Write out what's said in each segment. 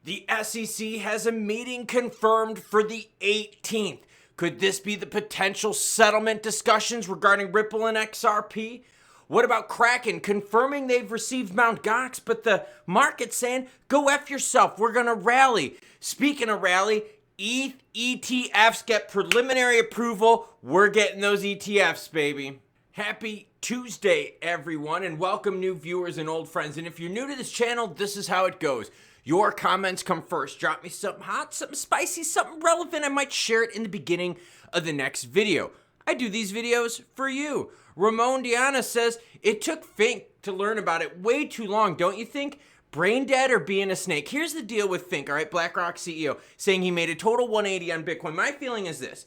The SEC has a meeting confirmed for the 18th. Could this be the potential settlement discussions regarding Ripple and XRP? What about Kraken confirming they've received Mt. Gox, but the market's saying, go F yourself, we're going to rally. Speaking of rally, ETH ETFs get preliminary approval. We're getting those ETFs, baby. Happy Tuesday, everyone, and welcome new viewers and old friends. And if you're new to this channel, this is how it goes. Your comments come first. Drop me something hot, something spicy, something relevant. I might share it in the beginning of the next video. I do these videos for you. Ramon Diana says, it took Fink to learn about it way too long, don't you think? Brain dead or being a snake? Here's the deal with Fink, all right? BlackRock CEO saying he made a total 180 on Bitcoin. My feeling is this.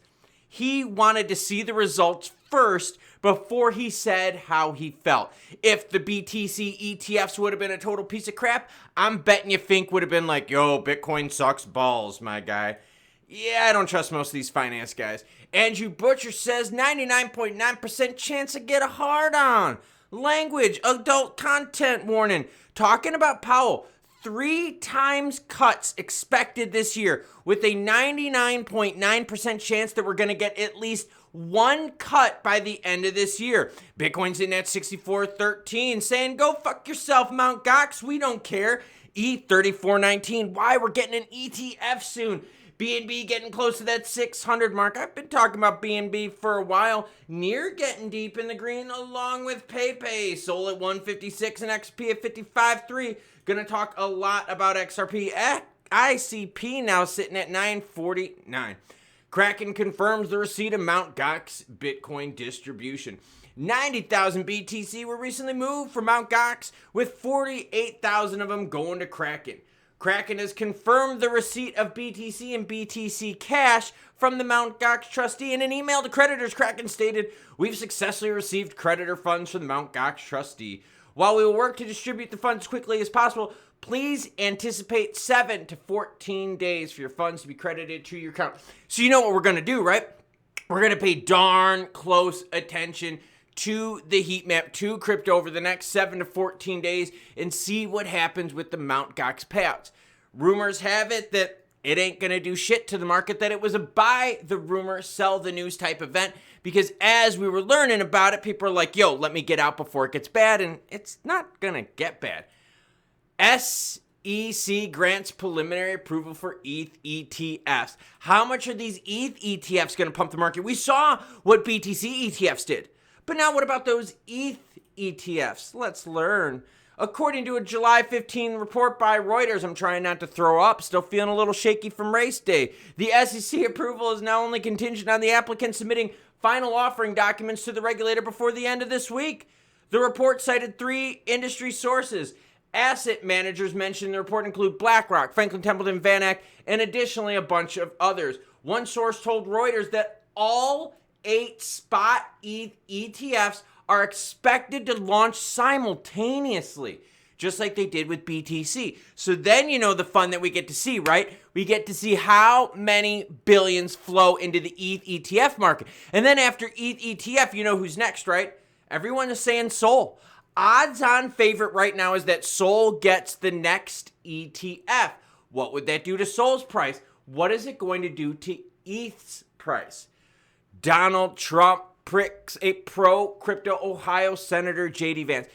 He wanted to see the results first before he said how he felt. If the BTC ETFs would have been a total piece of crap, I'm betting you Fink would have been like, yo, Bitcoin sucks balls, my guy. Yeah, I don't trust most of these finance guys. Andrew Butcher says 99.9% chance to get a hard on. Language, adult content warning. Talking about Powell. 3 times cuts expected this year with a 99.9% chance that we're going to get at least 1 cut by the end of this year. Bitcoin's in at 64.13 saying, go fuck yourself, Mt. Gox. We don't care. ETH 34.19. Why? We're getting an ETF soon. BNB getting close to that 600 mark. I've been talking about BNB for a while. Near getting deep in the green along with PayPay. Sol at 156 and XP at 55.3. Gonna talk a lot about XRP. ICP now sitting at 949. Kraken confirms the receipt of Mt. Gox Bitcoin distribution. 90,000 BTC were recently moved from Mt. Gox, with 48,000 of them going to Kraken. Kraken has confirmed the receipt of BTC and BTC cash from the Mt. Gox trustee. In an email to creditors, Kraken stated, we've successfully received creditor funds from the Mt. Gox trustee. While we will work to distribute the funds as quickly as possible, please anticipate 7 to 14 days for your funds to be credited to your account. So you know what we're going to do, right? We're going to pay darn close attention to the heat map, to crypto over the next 7 to 14 days and see what happens with the Mt. Gox payouts. Rumors have it that it ain't going to do shit to the market, that it was a buy the rumor, sell the news type event, because as we were learning about it, people are like, yo, let me get out before it gets bad, and it's not going to get bad. SEC grants preliminary approval for ETH ETFs. How much are these ETH ETFs going to pump the market? We saw what BTC ETFs did. But now what about those ETH ETFs? Let's learn. According to a July 15 report by Reuters, I'm trying not to throw up, still feeling a little shaky from race day. The SEC approval is now only contingent on the applicant submitting final offering documents to the regulator before the end of this week. The report cited 3 industry sources. Asset managers mentioned in the report include BlackRock, Franklin Templeton, VanEck, and additionally a bunch of others. One source told Reuters that all 8 spot ETH ETFs are expected to launch simultaneously, just like they did with BTC. So then you know the fun that we get to see, right? We get to see how many billions flow into the ETH ETF market. And then after ETH ETF, you know who's next, right? Everyone is saying Sol. Odds on favorite right now is that Sol gets the next ETF. What would that do to Sol's price? What is it going to do to ETH's price? Donald Trump pricks a pro-crypto Ohio Senator J.D. Vance.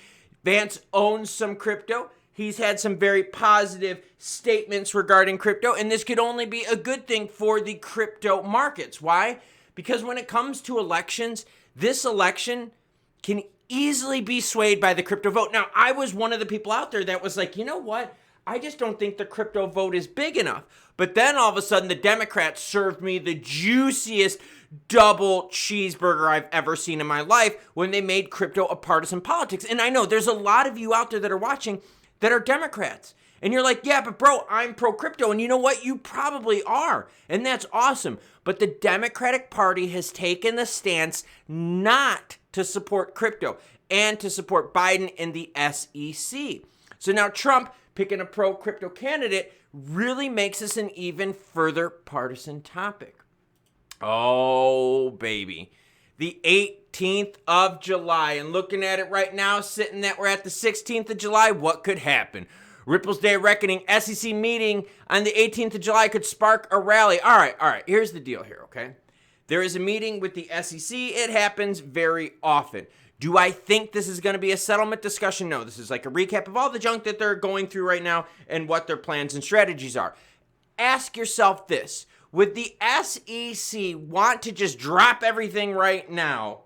Vance owns some crypto. He's had some very positive statements regarding crypto, and this could only be a good thing for the crypto markets. Why? Because when it comes to elections, this election can easily be swayed by the crypto vote. Now, I was one of the people out there that was like, you know what? I just don't think the crypto vote is big enough. But then all of a sudden, the Democrats served me the juiciest double cheeseburger I've ever seen in my life when they made crypto a partisan politics. And I know there's a lot of you out there that are watching that are Democrats. And you're like, yeah, but bro, I'm pro-crypto. And you know what? You probably are. And that's awesome. But the Democratic Party has taken the stance not to support crypto and to support Biden and the SEC. So now Trump picking a pro-crypto candidate really makes this an even further partisan topic. Oh, baby. The 18th of July. And looking at it right now, sitting that we're at the 16th of July, what could happen? Ripple's Day of Reckoning, SEC meeting on the 18th of July could spark a rally. All right. Here's the deal here, okay? There is a meeting with the SEC. It happens very often. Do I think this is going to be a settlement discussion? No, this is like a recap of all the junk that they're going through right now and what their plans and strategies are. Ask yourself this. Would the SEC want to just drop everything right now,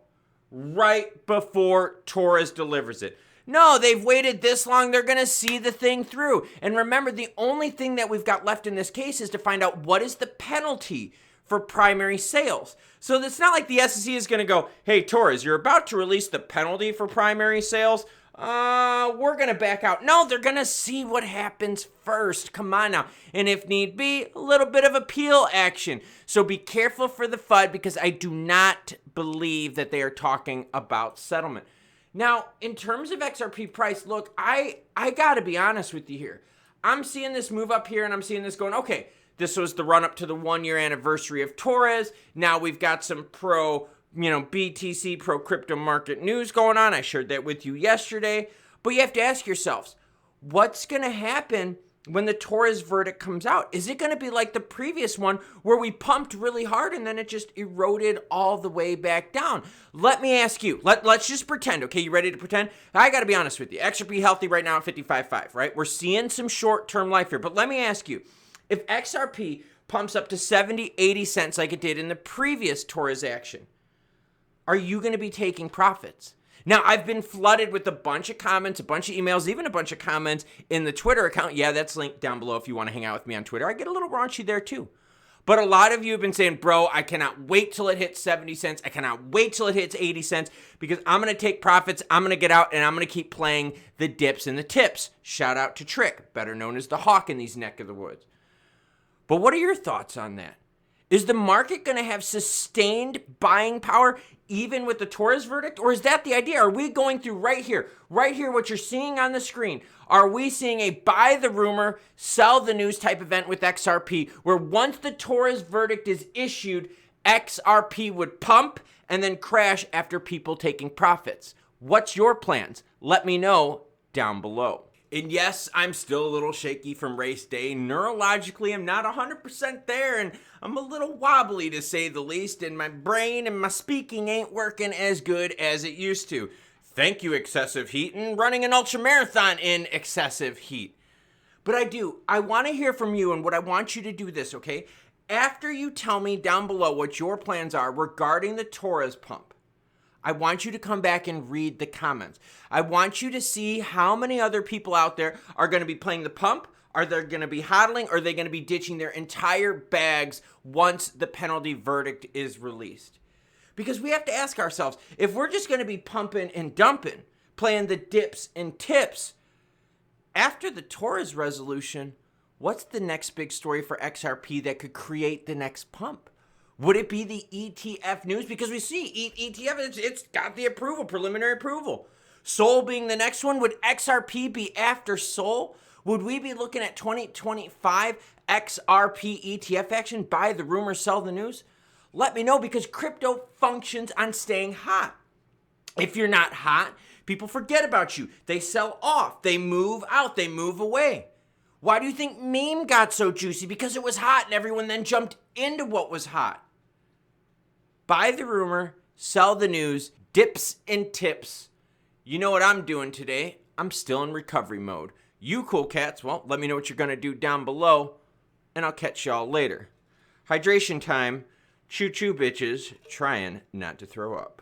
right before Torres delivers it? No, they've waited this long. They're going to see the thing through. And remember, the only thing that we've got left in this case is to find out what is the penalty for primary sales. So it's not like the SEC is going to go, hey, Torres, you're about to release the penalty for primary sales. We're going to back out. No, they're going to see what happens first. Come on now. And if need be, a little bit of appeal action. So be careful for the FUD because I do not believe that they are talking about settlement. Now, in terms of XRP price, look, I got to be honest with you here. I'm seeing this move up here and I'm seeing this going, okay, this was the run up to the 1 year anniversary of Torres. Now we've got some BTC, pro crypto market news going on. I shared that with you yesterday. But you have to ask yourselves, what's going to happen when the Torres verdict comes out? Is it going to be like the previous one where we pumped really hard and then it just eroded all the way back down? Let me ask you, let's just pretend, okay? You ready to pretend? I got to be honest with you. XRP healthy right now at 55.5, right? We're seeing some short-term life here. But let me ask you, if XRP pumps up to 70, 80 cents like it did in the previous Torres action, are you going to be taking profits? Now, I've been flooded with a bunch of comments, a bunch of emails, even a bunch of comments in the Twitter account. Yeah, that's linked down below if you want to hang out with me on Twitter. I get a little raunchy there too. But a lot of you have been saying, bro, I cannot wait till it hits 70 cents. I cannot wait till it hits 80 cents because I'm going to take profits. I'm going to get out and I'm going to keep playing the dips and the tips. Shout out to Trick, better known as the Hawk in these neck of the woods. But what are your thoughts on that? Is the market going to have sustained buying power even with the Torres verdict? Or is that the idea? Are we going through right here, what you're seeing on the screen? Are we seeing a buy the rumor, sell the news type event with XRP where once the Torres verdict is issued, XRP would pump and then crash after people taking profits? What's your plans? Let me know down below. And yes, I'm still a little shaky from race day. Neurologically, I'm not 100% there, and I'm a little wobbly to say the least, and my brain and my speaking ain't working as good as it used to. Thank you, excessive heat, and running an ultra marathon in excessive heat. But I want to hear from you, and what I want you to do this, okay? After you tell me down below what your plans are regarding the Torres pump, I want you to come back and read the comments. I want you to see how many other people out there are going to be playing the pump. Are they going to be hodling? Or are they going to be ditching their entire bags once the penalty verdict is released? Because we have to ask ourselves, if we're just going to be pumping and dumping, playing the dips and tips, after the Torres resolution, what's the next big story for XRP that could create the next pump? Would it be the ETF news? Because we see ETF, it's got the approval, preliminary approval. SOL being the next one. Would XRP be after SOL? Would we be looking at 2025 XRP ETF action? Buy the rumor, sell the news? Let me know because crypto functions on staying hot. If you're not hot, people forget about you. They sell off. They move out. They move away. Why do you think meme got so juicy? Because it was hot and everyone then jumped into what was hot. Buy the rumor, sell the news, dips and tips. You know what I'm doing today? I'm still in recovery mode. You cool cats, well, let me know what you're going to do down below, and I'll catch y'all later. Hydration time. Choo-choo, bitches. Trying not to throw up.